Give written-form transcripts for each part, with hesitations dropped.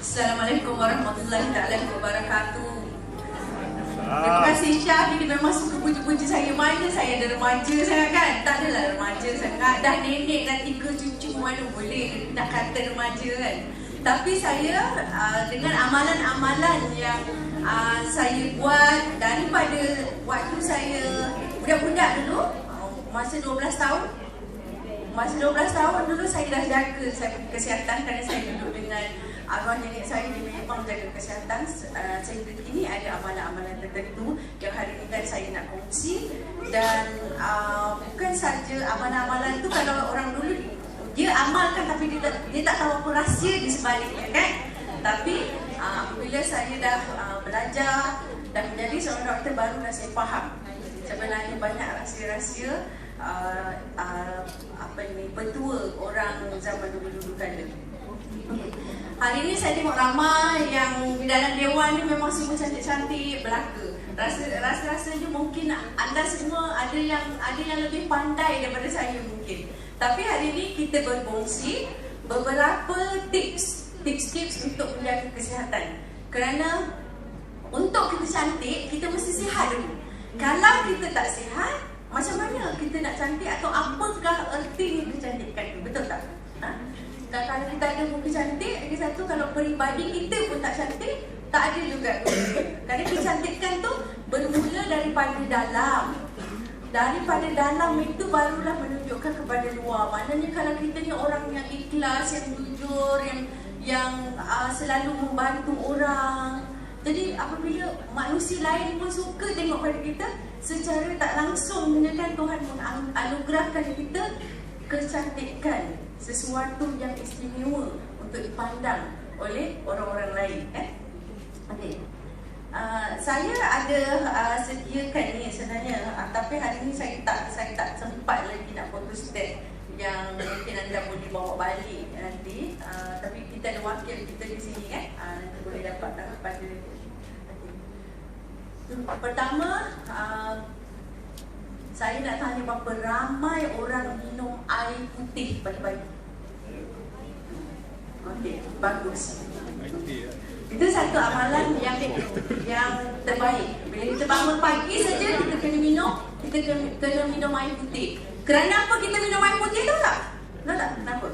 Assalamualaikum warahmatullahi taala wabarakatuh. Terima kasih Syah, dia memang suka puji-puji saya. Mana saya ada remaja sangat kan? Tak adalah remaja sangat. Dah nenek dan 3 cucu, mana boleh nak kata remaja kan? Tapi saya dengan amalan-amalan yang saya buat daripada waktu saya budak-budak dulu, masa 12 tahun. Masa 12 tahun dulu saya dah jaga saya kesihatan kerana saya duduk dengan arwah nenek saya, dia memang jaga kesihatan. Sehingga kini ada amalan-amalan tertentu yang hari ini kan saya nak kongsi. Dan bukan saja amalan-amalan tu, kalau orang dulu dia amalkan tapi dia tak tahu apa rahsia di sebaliknya kan. Tapi apabila saya dah belajar dan menjadi seorang doktor, barulah saya faham sebenarnya banyak rahsia-rahsia petua orang zaman dulu-dulu kala. Hari ini saya tengok ramai yang di dalam dewan ni memang semua cantik-cantik belaka. Rasa-rasanya mungkin anda semua ada yang lebih pandai daripada saya mungkin. Tapi hari ini kita berkongsi beberapa tips untuk menjaga kesihatan. Kerana untuk kita cantik, kita mesti sihat dulu. Kalau kita tak sihat, macam mana kita nak cantik, atau apakah ertinya kecantikan tu? Betul tak? Kalau kita ada muka cantik, lagi satu, kalau peribadi kita pun tak cantik, tak ada juga. Kerana kecantikan tu bermula daripada dalam. Daripada dalam itu barulah menunjukkan kepada luar. Maknanya kalau kita ni orang yang ikhlas, yang jujur, yang selalu membantu orang, jadi apabila manusia lain pun suka tengok pada kita, secara tak langsung kan Tuhan menganugerahkan kita kecantikan, sesuatu yang istimewa untuk dipandang oleh orang-orang lain. Okey. Saya ada sediakan ni sebenarnya, tapi hari ni saya tak sempat lagi nak photostat yang mungkin anda boleh bawa balik nanti. Tapi kita ada wakil kita di sini kan, nanti boleh dapat daripada. Pertama, saya nak tanya berapa ramai orang minum air putih pagi-pagi? Okey, bagus. Itu satu amalan yang terbaik. Bila kita bangun pagi saja, kita kena minum air putih. Kerana apa kita minum air putih, tahu tak? Tahu tak? Kenapa?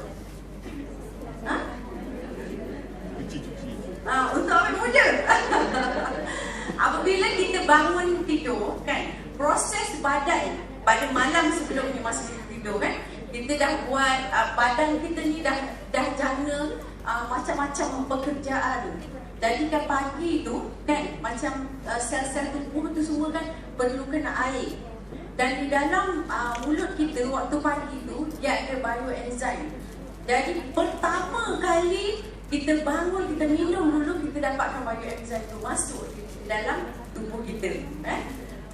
Untuk awet muda. Apabila kita bangun tidur kan, proses badan pada malam sebelumnya masa kita tidur kan, kita dah buat badan kita ni dah jana macam-macam pekerjaan. Jadi kan pagi tu kan, macam sel-sel tubuh tu semua kan perlu kena air. Dan di dalam mulut kita waktu pagi tu, dia ada bioenzim. Jadi pertama kali kita bangun, kita minum dulu, kita dapatkan bioenzim tu masuk di dalam tubuh kita.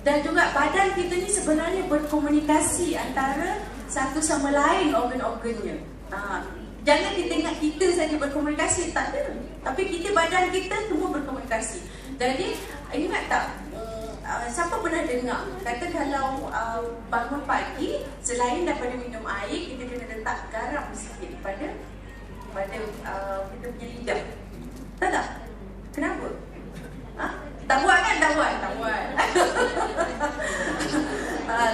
Dan juga badan kita ni sebenarnya berkomunikasi antara satu sama lain organ-organnya. Jangan kita ingat kita saja berkomunikasi, tak ada. Tapi kita, badan kita semua berkomunikasi. Jadi ingat tak, siapa pernah dengar kata kalau bangun pagi, selain daripada minum air, kita kena letak garam sikit pada kita punya lidah. Tak? Kenapa? Tak buat kan? Tak buat.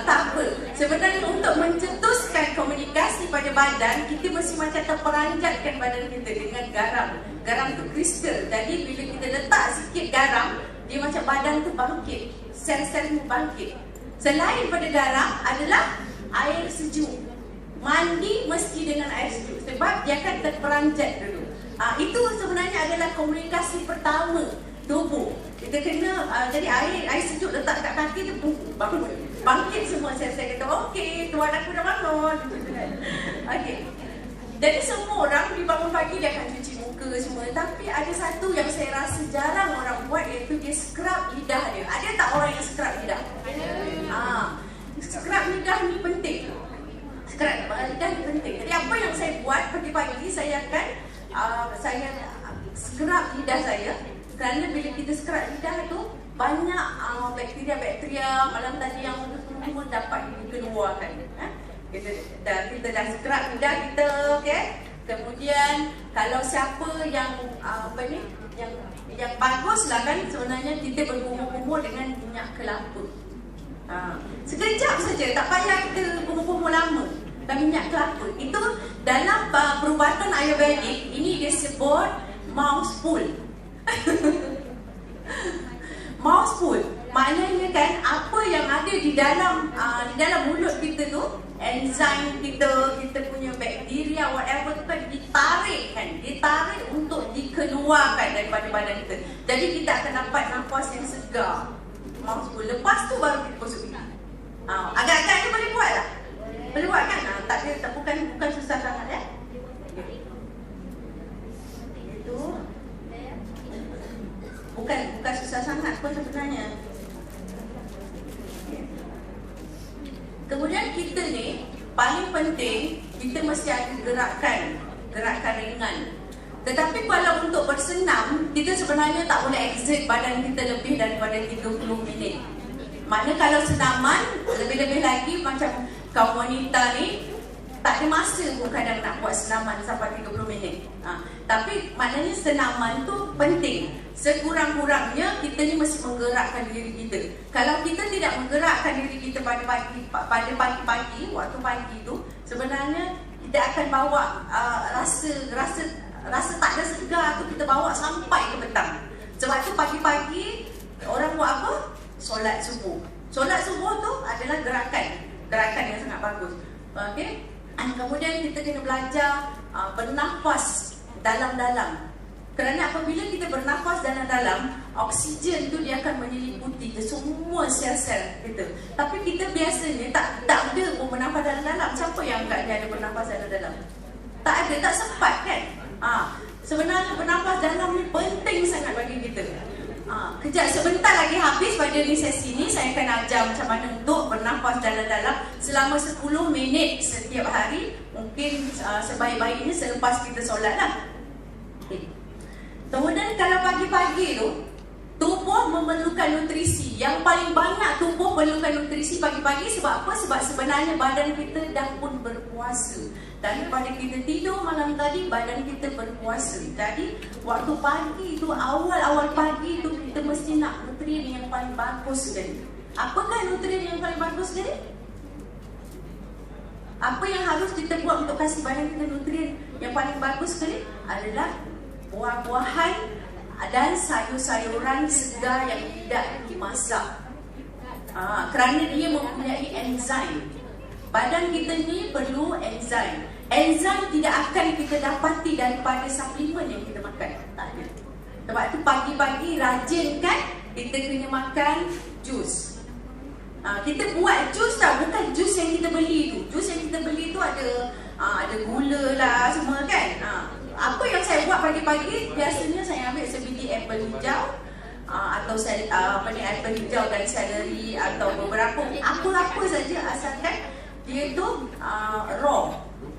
Tak apa. Sebenarnya untuk mencetuskan komunikasi pada badan, kita mesti macam terperanjatkan badan kita dengan garam. Garam tu kristal. Jadi bila kita letak sikit garam, dia macam badan tu bangkit, sel-sel tu bangkit. Selain pada garam adalah air sejuk. Mandi mesti dengan air sejuk sebab dia akan terperanjat dulu. Itu sebenarnya adalah komunikasi pertama tubuh. Kita kena jadi air sejuk letak kat kaki tu, bangun, bangkit semua sel-sel kita. Okey, tuan aku dah bangun. Okey. Jadi semua orang bila bangun pagi dia akan cuci muka semua. Tapi ada satu yang saya rasa jarang orang buat, iaitu dia scrub lidah dia. Ada tak orang yang scrub lidah? Scrub lidah ni penting. Scrub lidah ni penting. Jadi apa yang saya buat pagi-pagi, saya akan scrub lidah saya. Kerana bila kita scrub lidah tu, banyak bakteria-bakteria malam tadi yang semua dapat dikeluarkan. Kita dah scrub lidah kita, okey. Kemudian kalau siapa yang apa ni, yang bagus lah kan, sebenarnya kita berkumur-kumur dengan minyak kelapa. Sekejap saja, tak payah kita kumur-kumur lama. Dan minyak kelapa itu dalam perubatan Ayurvedik ini disebut mouthful. Mouthful maknanya kan apa yang ada di dalam mulut kita tu, enzim kita punya bakteria whatever tu kan ditarik untuk dikeluarkan daripada badan kita. Jadi kita akan dapat nafas yang segar. Mouthful. Lepas tu baru kita gosok gigi. Agak-agak ni boleh buat lah. Boleh buat kan? Bukan susah sangat ya. Itu bukan susah sangat pun sebenarnya. Kemudian kita ni paling penting kita mesti ada gerakan ringan. Tetapi kalau untuk bersenam, kita sebenarnya tak boleh exert badan kita lebih daripada 30 minit. Maknanya kalau senaman, lebih-lebih lagi macam kaum wanita ni tak ada masa pun kadang nak buat senaman sampai 30 minit. Tapi maknanya senaman tu penting. Sekurang-kurangnya kita ni mesti menggerakkan diri kita. Kalau kita tidak menggerakkan diri kita pada pagi-pagi, waktu pagi tu, sebenarnya kita akan bawa rasa tak ada segar tu kita bawa sampai ke petang. Sebab tu pagi-pagi orang buat apa? Solat subuh. Solat subuh tu adalah gerakan yang sangat bagus. Okey. Kemudian kita kena belajar bernafas dalam-dalam. Kerana apabila kita bernafas dalam-dalam, oksigen tu dia akan menyeliputi ke semua sel-sel kita. Tapi kita biasanya tak ada pun bernafas dalam-dalam. Siapa yang agaknya ada bernafas dalam-dalam? Tak ada, tak sempat kan? Sebenarnya bernafas dalam ni penting sangat bagi kita. Kejap, sebentar lagi habis pada ni sesi ni, saya akan ajar macam mana untuk bernafas dalam-dalam selama 10 minit setiap hari. Mungkin sebaik-baiknya selepas kita solat lah. Kemudian kalau pagi-pagi tu, tubuh memerlukan nutrisi. Yang paling banyak tubuh memerlukan nutrisi pagi-pagi. Sebab apa? Sebab sebenarnya badan kita dah pun berpuasa. Daripada kita tidur malam tadi, badan kita berpuasa. Jadi waktu pagi tu, awal-awal pagi tu, kita mesti nak nutrien yang paling bagus sekali. Apakah nutrien yang paling bagus sekali? Apa yang harus kita buat untuk kasih badan kita nutrien yang paling bagus sekali? Adalah buah-buahan dan sayur-sayuran segar yang tidak dimasak. Kerana dia mempunyai enzim. Badan kita ni perlu enzim. Enzim tidak akan kita dapati daripada suplemen yang kita makan. Tak ada. Sebab tu pagi-pagi rajin kan, kita kena makan jus. Kita buat jus tau, bukan jus yang kita beli tu. Jus yang kita beli tu ada gula lah semua kan. Apa yang saya buat pagi-pagi, biasanya saya ambil sebiji apple hijau, atau apple hijau dan seleri, atau beberapa apa-apa saja asalkan dia tu raw.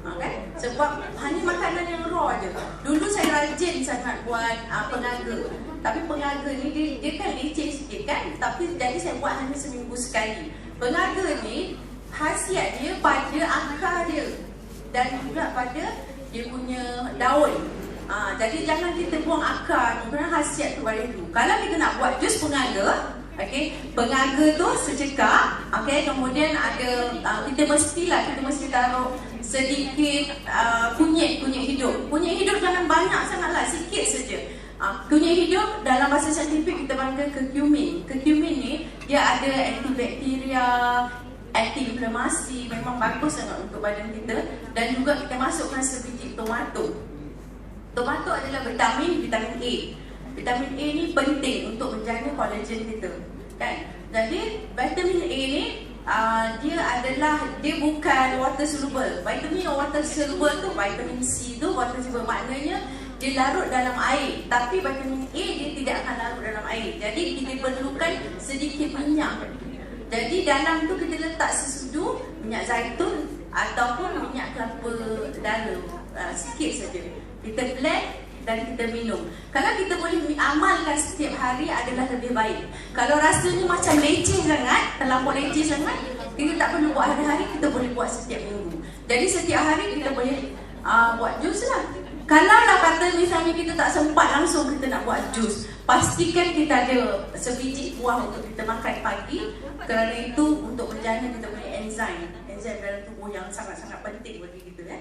Kan? Sebab hanya makanan yang raw aja. Dulu saya rajin sangat buat pengaga. Tapi pengaga ni dia kan leceh sikit kan. Tapi jadi saya buat hanya seminggu sekali. Pengaga ni khasiat dia pada akar dia dan juga pada dia punya daun. Jadi jangan kita buang akar tu, kerana khasiat tu pada itu. Kalau kita nak buat jus pengaga, pengaga tu secekap, kemudian ada kita mesti taruh sedikit kunyit hidup. Kunyit hidup jangan banyak sangatlah, sikit saja. Kunyit hidup dalam bahasa saintifik kita panggil curcumin. Curcumin ni dia ada antibakteria, anti-inflamasi, memang bagus sangat untuk badan kita. Dan juga kita masukkan sebiji tomato. Tomato adalah vitamin A. Vitamin A ni penting untuk menjaga kolagen kita, kan? Jadi vitamin A ni dia bukan water soluble. Vitamin water soluble tu, vitamin C tu water soluble, maknanya dia larut dalam air. Tapi vitamin A dia tidak akan larut dalam air. Jadi kita perlukan sedikit minyak. Jadi dalam tu kita letak sesudu minyak zaitun ataupun minyak kelapa dara, sikit saja. Kita blend dan kita minum. Kalau kita boleh amalkan setiap hari adalah lebih baik. Kalau rasanya macam leceh sangat, terlampau leceh sangat, kita tak perlu buat hari-hari, kita boleh buat setiap minggu. Jadi setiap hari kita boleh buat jus lah. Kalau lah kata misalnya kita tak sempat langsung kita nak buat jus, pastikan kita ada sebiji buah untuk kita makan pagi. Kerana itu untuk menjaga kita punya enzim dalam tubuh yang sangat-sangat penting bagi kita.